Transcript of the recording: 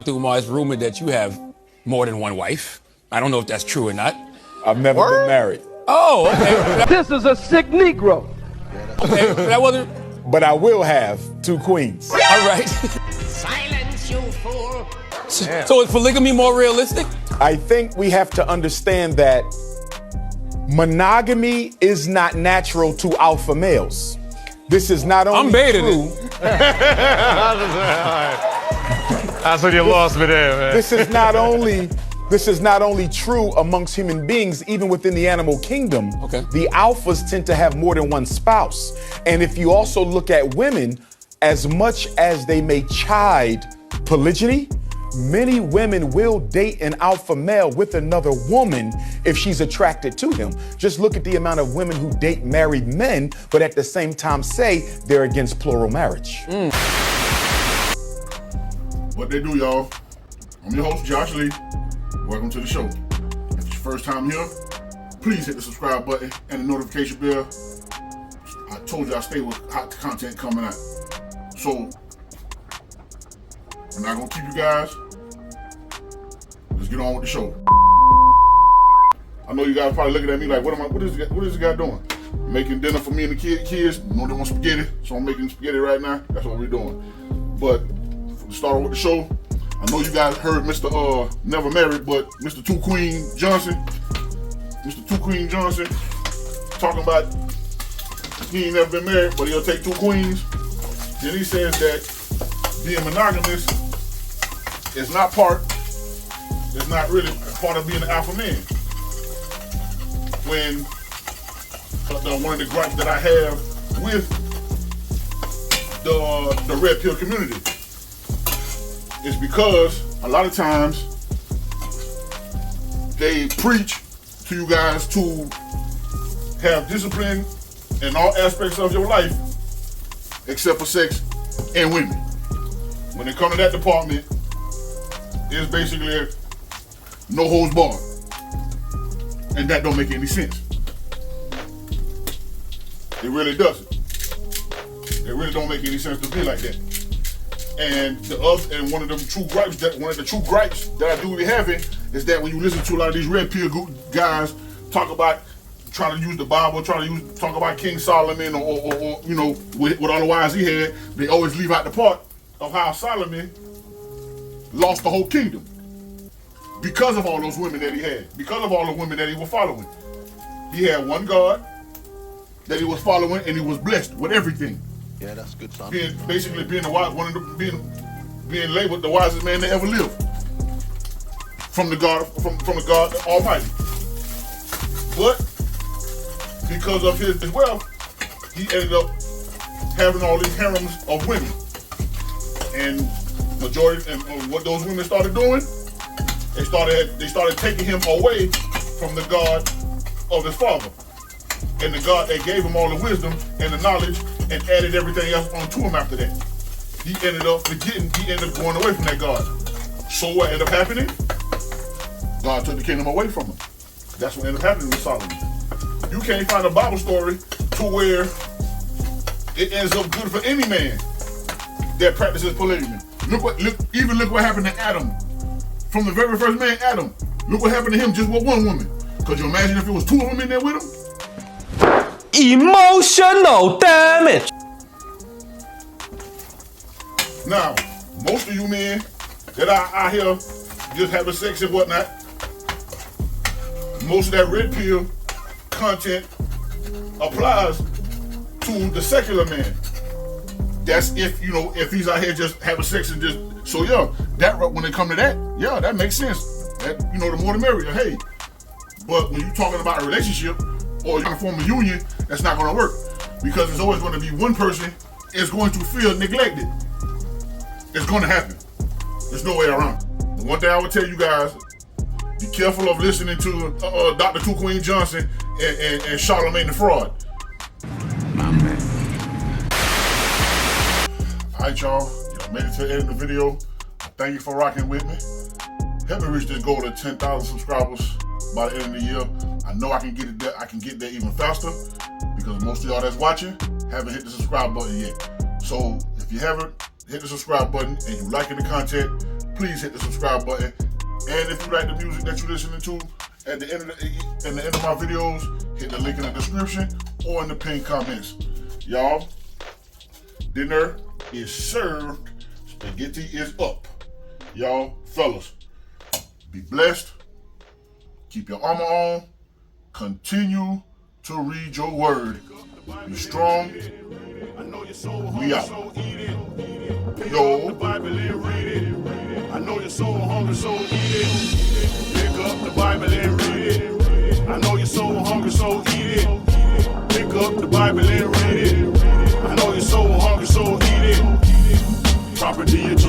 Dr. Umar, it's rumored that you have more than one wife. I don't know if that's true or not. I've never been married. Oh, okay. This is a sick Negro. Okay, that wasn't... But I will have 2 queens. All right. Silence, you fool. So is polygamy more realistic? I think we have to understand that monogamy is not natural to alpha males. This is not only I'm baiting true. That's when you lost me there, man. This is not only true amongst human beings, even within the animal kingdom. Okay. The alphas tend to have more than one spouse. And if you also look at women, as much as they may chide polygyny, many women will date an alpha male with another woman if she's attracted to him. Just look at the amount of women who date married men, but at the same time say they're against plural marriage. What they do, y'all? I'm your host, Josh Lee. Welcome to the show. If it's your first time here, please hit the subscribe button and the notification bell. I told you I stay with hot content coming out. So, I'm not gonna keep you guys. Let's get on with the show. I know you guys probably looking at me like, what is this guy doing? Making dinner for me and the kids. You know they want spaghetti, so I'm making spaghetti right now. That's what we're doing. But to start with the show, I know you guys heard Mr. Never Married, but Mr. Two Queen Johnson, talking about he ain't never been married, but he'll take 2 queens. Then he says that being monogamous is not really part of being an alpha man. When one of the gripes that I have with the red pill community is because a lot of times they preach to you guys to have discipline in all aspects of your life except for sex and women. When it comes to that department, it's basically no holds barred. And that don't make any sense. It really doesn't. It really don't make any sense to be like that. And one of the true gripes that I do be having is that when you listen to a lot of these red pill guys talk about trying to use the Bible, talk about King Solomon or you know, with all the wives he had, they always leave out the part of how Solomon lost the whole kingdom because of all those women that he had, because of all the women that he was following. He had one God that he was following, and he was blessed with everything. Yeah, that's good, son. Being labeled the wisest man that ever lived from the God Almighty. But because of his wealth, he ended up having all these harems of women. And majority and what those women started doing, they started taking him away from the God of his father. And the God that gave him all the wisdom and the knowledge and added everything else onto him after that. He ended up going away from that God. So what ended up happening? God took the kingdom away from him. That's what ended up happening with Solomon. You can't find a Bible story to where it ends up good for any man that practices polygamy. Look what happened to Adam. From the very first man, Adam. Look what happened to him just with one woman. Could you imagine if it was 2 of them in there with him? Emotional damage. Now, most of you men that are out here just having sex and whatnot, most of that red pill content applies to the secular man. That's if he's out here just having sex and just, so yeah, that when it comes to that, yeah, that makes sense. That, the more the merrier, hey. But when you're talking about a relationship or you're trying to form a union, that's not gonna work. Because there's always gonna be one person is going to feel neglected. It's gonna happen. There's no way around it. The one thing I would tell you guys, be careful of listening to Dr. Two Queen Johnson and Charlamagne the fraud. My man. Alright, y'all made it to the end of the video. Thank you for rocking with me. Help me reach this goal of 10,000 subscribers by the end of the year. I know I can get it there. I can get there even faster because most of y'all that's watching haven't hit the subscribe button yet. So if you haven't hit the subscribe button and you liking the content, please hit the subscribe button. And if you like the music that you're listening to at the end of my videos, hit the link in the description or in the pinned comments. Y'all, dinner is served. Spaghetti is up. Y'all, fellas, be blessed. Keep your armor on. Continue to read your word. Be strong. We out. Yo. I know you're so hungry, so eat it. Pick up the Bible and read it. I know you're so hungry, so eat it. Pick up the Bible and read it. I know you're so hungry, so eat it. Property of